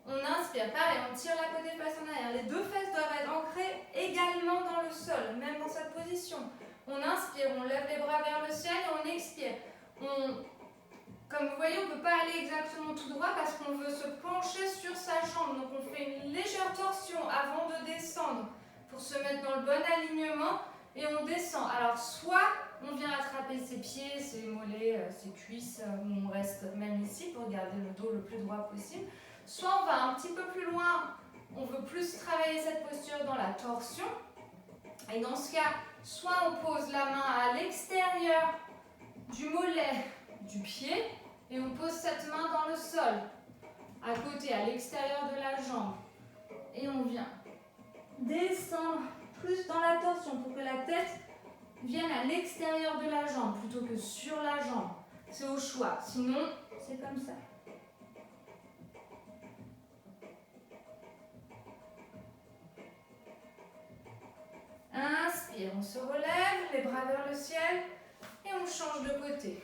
On inspire, pareil, on tire la côte des fesses en arrière. Les deux fesses doivent être ancrées également dans le sol, même dans cette position. On inspire, on lève les bras vers le ciel et on expire. Comme vous voyez, on ne peut pas aller exactement tout droit parce qu'on veut se pencher sur sa jambe. Donc on fait une légère torsion avant de descendre pour se mettre dans le bon alignement et on descend. Alors soit on vient attraper ses pieds, ses mollets, ses cuisses, où on reste même ici pour garder le dos le plus droit possible. Soit on va un petit peu plus loin, on veut plus travailler cette posture dans la torsion. Et dans ce cas, soit on pose la main à l'extérieur du mollet, du pied, et on pose cette main dans le sol, à côté, à l'extérieur de la jambe. Et on vient descendre plus dans la torsion pour que la tête vienne à l'extérieur de la jambe plutôt que sur la jambe. C'est au choix, sinon c'est comme ça. Inspire, on se relève, les bras vers le ciel et on change de côté.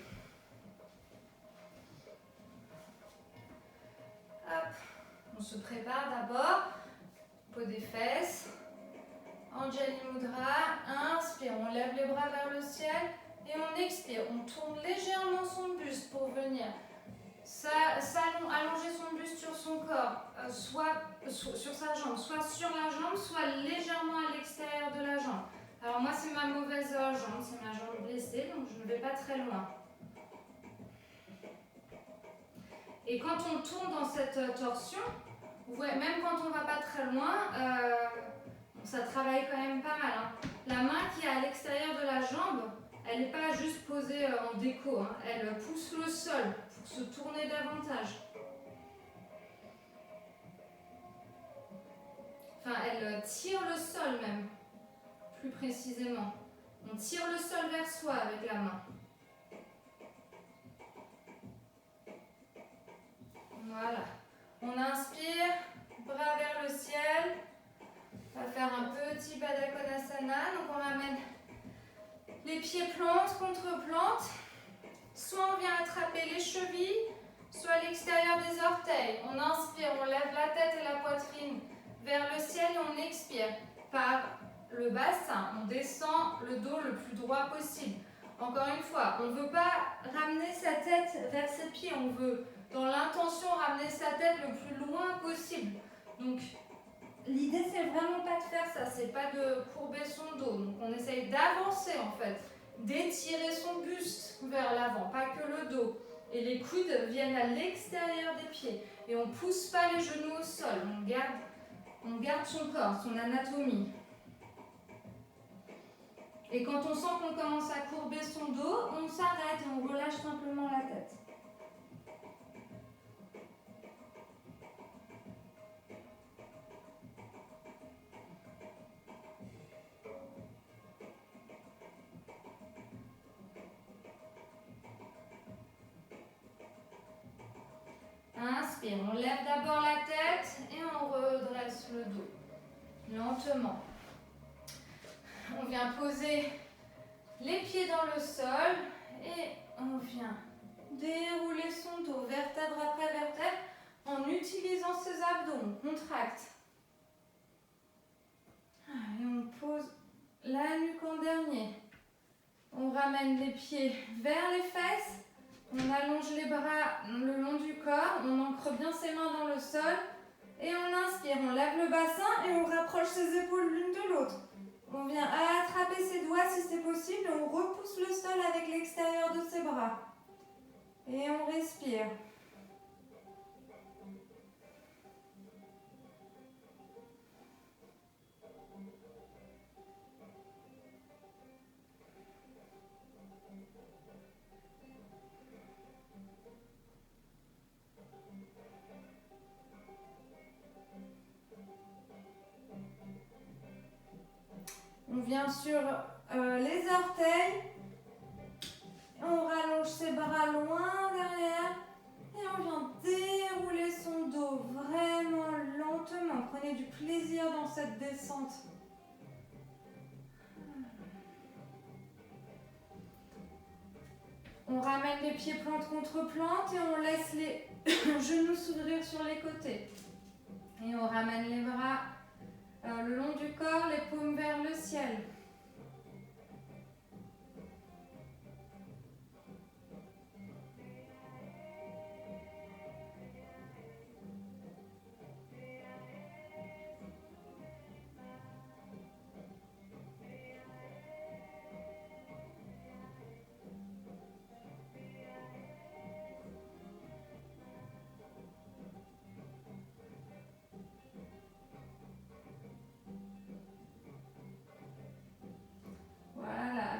Hop. On se prépare d'abord, peau des fesses, Anjali Mudra, inspire, on lève les bras vers le ciel et on expire, on tourne légèrement son buste pour venir allonger son buste sur son corps, soit sur sa jambe, soit sur la jambe, soit légèrement à l'extérieur de la jambe. Alors moi c'est ma mauvaise jambe, c'est ma jambe blessée, donc je ne vais pas très loin. Et quand on tourne dans cette torsion, vous voyez, même quand on ne va pas très loin, ça travaille quand même pas mal. Hein. La main qui est à l'extérieur de la jambe, elle n'est pas juste posée en déco, hein. Elle pousse le sol pour se tourner davantage. Enfin, elle tire le sol même, plus précisément. On tire le sol vers soi avec la main. Voilà. On inspire, bras vers le ciel. On va faire un petit Baddha Konasana. Donc on ramène les pieds plante contre plante. Soit on vient attraper les chevilles, soit l'extérieur des orteils. On inspire, on lève la tête et la poitrine vers le ciel et on expire. Par le bassin, on descend le dos le plus droit possible. Encore une fois, on ne veut pas ramener sa tête vers ses pieds, on veut dans l'intention ramener sa tête le plus loin possible. Donc l'idée c'est vraiment pas de faire ça, c'est pas de courber son dos. Donc on essaye d'avancer en fait, d'étirer son buste vers l'avant, pas que le dos. Et les coudes viennent à l'extérieur des pieds. Et on ne pousse pas les genoux au sol, on garde son corps, son anatomie. Et quand on sent qu'on commence à courber son dos, on s'arrête et on relâche simplement la tête. Inspire, on lève d'abord la tête et on redresse le dos, lentement. On vient poser les pieds dans le sol et on vient dérouler son dos, vertèbre après vertèbre, en utilisant ses abdos, on contracte. Et on pose la nuque en dernier. On ramène les pieds vers les fesses. On allonge les bras le long du corps, on ancre bien ses mains dans le sol et on inspire, on lève le bassin et on rapproche ses épaules l'une de l'autre. On vient attraper ses doigts si c'est possible. On repousse le sol avec l'extérieur de ses bras. Et on respire. On vient sur les orteils. On rallonge ses bras loin derrière. Et on vient dérouler son dos vraiment lentement. Prenez du plaisir dans cette descente. On ramène les pieds plante contre plante et on laisse les genoux s'ouvrir sur les côtés. Et on ramène les bras le long du corps, les paumes vers le ciel.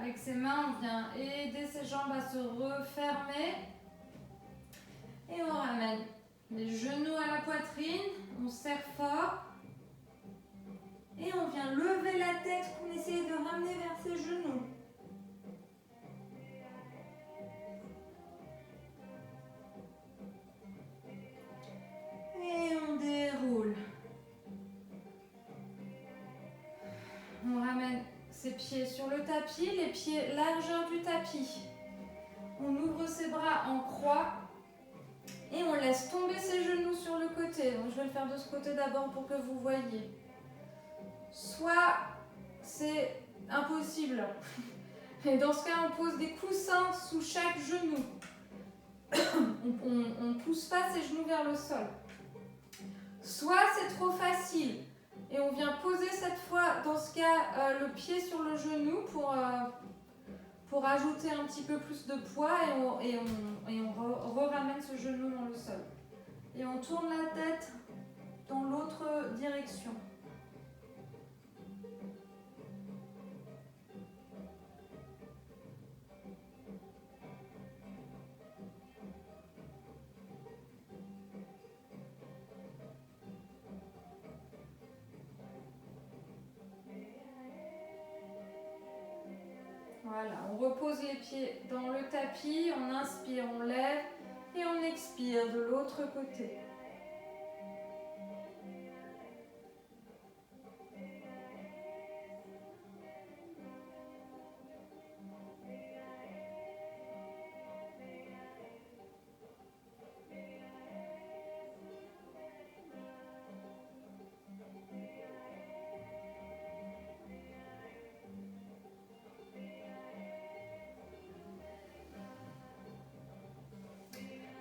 Avec ses mains, on vient aider ses jambes à se refermer. Et on ramène les genoux à la poitrine. On serre fort. Et on vient lever la tête pour essayer de ramener vers ses genoux. Et on déroule. On ramène ses pieds sur le tapis, les pieds largeur du tapis. On ouvre ses bras en croix et on laisse tomber ses genoux sur le côté. Donc je vais le faire de ce côté d'abord pour que vous voyez. Soit c'est impossible. Et dans ce cas, on pose des coussins sous chaque genou. On ne pousse pas ses genoux vers le sol. Soit c'est trop facile. Et on vient poser cette fois, dans ce cas, le pied sur le genou pour ajouter un petit peu plus de poids et on ramène ce genou dans le sol. Et on tourne la tête dans l'autre direction. Voilà, on repose les pieds dans le tapis, on inspire, on lève et on expire de l'autre côté.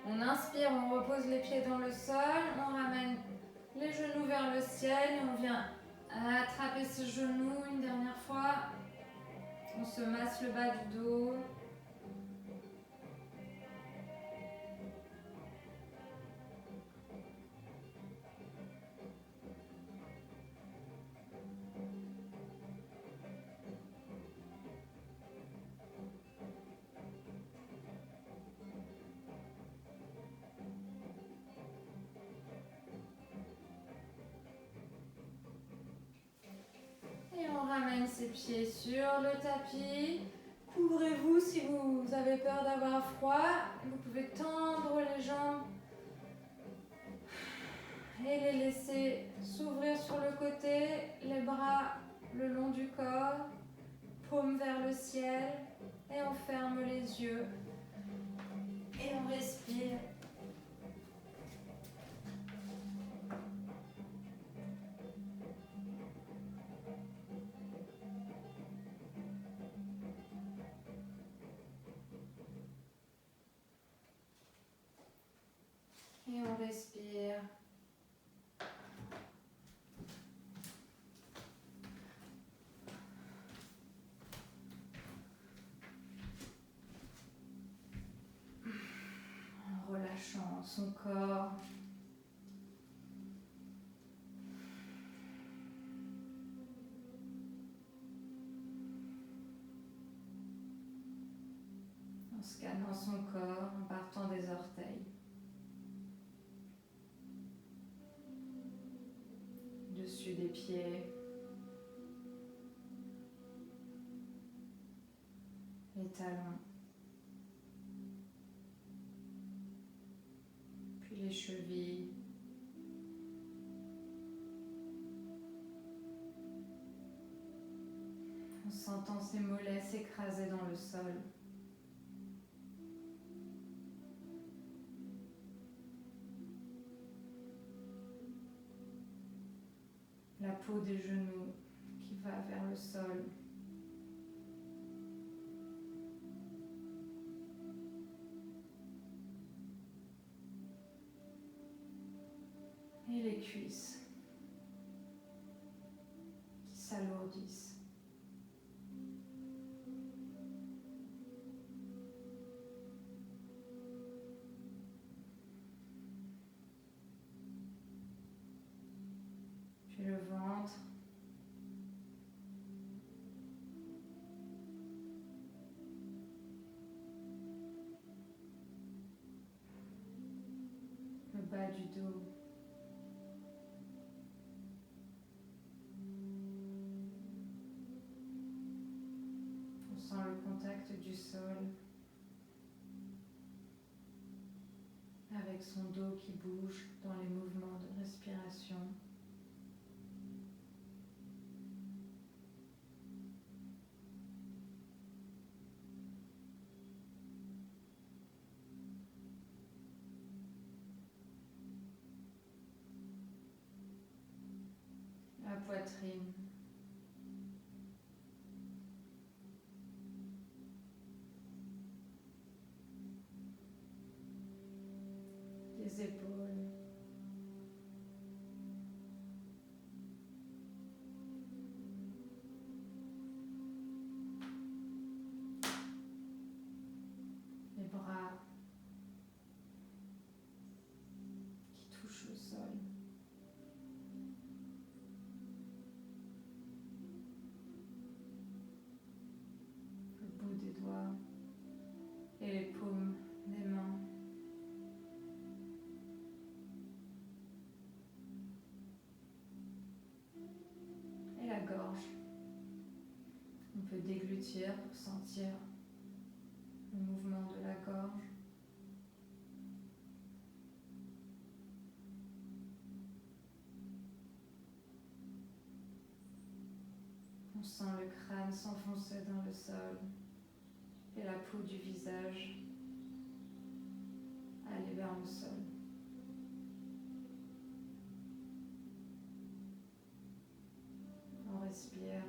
On inspire, on repose les pieds dans le sol, on ramène les genoux vers le ciel et on vient attraper ses genoux une dernière fois. On se masse le bas du dos. On ramène ses pieds sur le tapis. Couvrez-vous si vous avez peur d'avoir froid. Vous pouvez tendre les jambes et les laisser s'ouvrir sur le côté. Les bras le long du corps. Paume vers le ciel. Et on ferme les yeux. Et on respire. Et on respire. son corps. En scannant son corps, en partant des orteils. Dessus des pieds. Les talons. Puis les chevilles. En sentant ses mollets s'écraser dans le sol. La peau des genoux qui va vers le sol. Et les cuisses qui s'alourdissent. Puis le ventre. Le bas du dos. On sent le contact du sol avec son dos qui bouge dans les mouvements de respiration. La poitrine. Les épaules. Les bras qui touchent le sol. Le bout des doigts et les paumes des mains. Et la gorge. On peut déglutir pour sentir le mouvement de la gorge. On sent le crâne s'enfoncer dans le sol et la peau du visage aller vers le sol. On respire.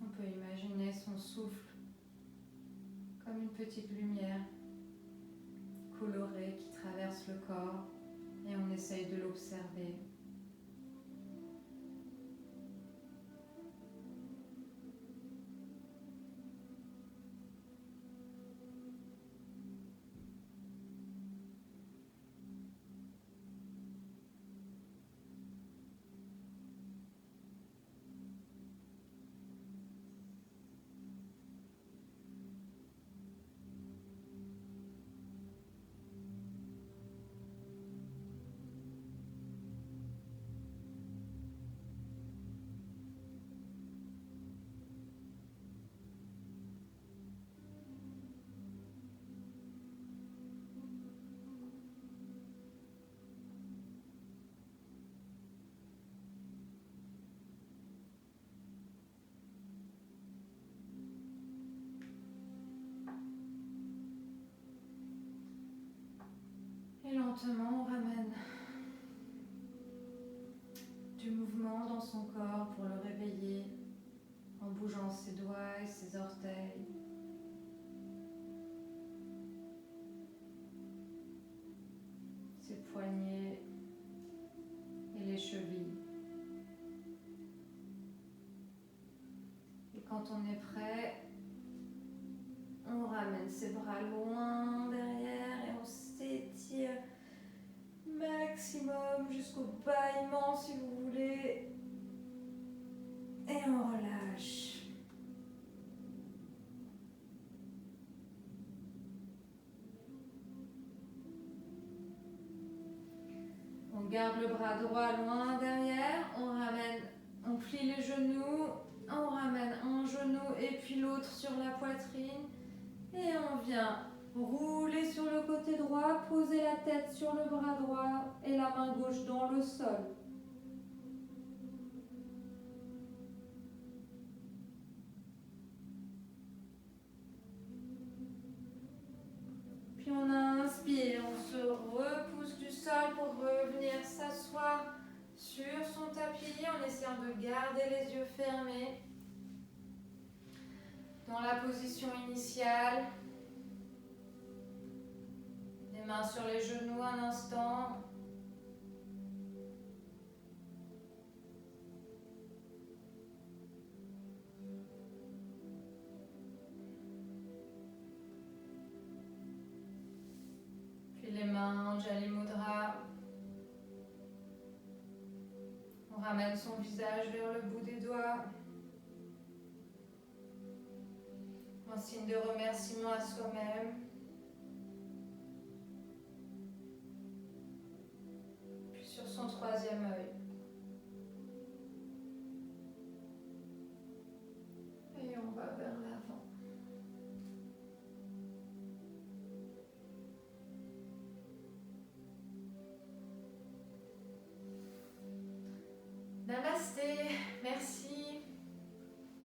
On peut imaginer son souffle comme une petite lumière colorée qui traverse le corps et on essaye de l'observer. Et lentement, on ramène du mouvement dans son corps pour le réveiller en bougeant ses doigts et ses orteils. Ses poignets et les chevilles. quand on est prêt, on ramène ses bras loin derrière et on s'étire maximum jusqu'au bâillement si vous voulez. Et on relâche. On garde le bras droit loin derrière, on plie les genoux, on ramène un genou et puis l'autre sur la poitrine et on vient rouler sur le côté droit, poser la tête sur le bras droit et la main gauche dans le sol. Puis on inspire, on se repousse du sol pour revenir s'asseoir sur son tapis en essayant de garder les yeux fermés dans la position initiale. Les mains sur les genoux un instant. Puis les mains en Jali Mudra. On ramène son visage vers le bout des doigts. Un signe de remerciement à soi-même. Puis sur son troisième œil. Et on va vers l'avant. Namasté.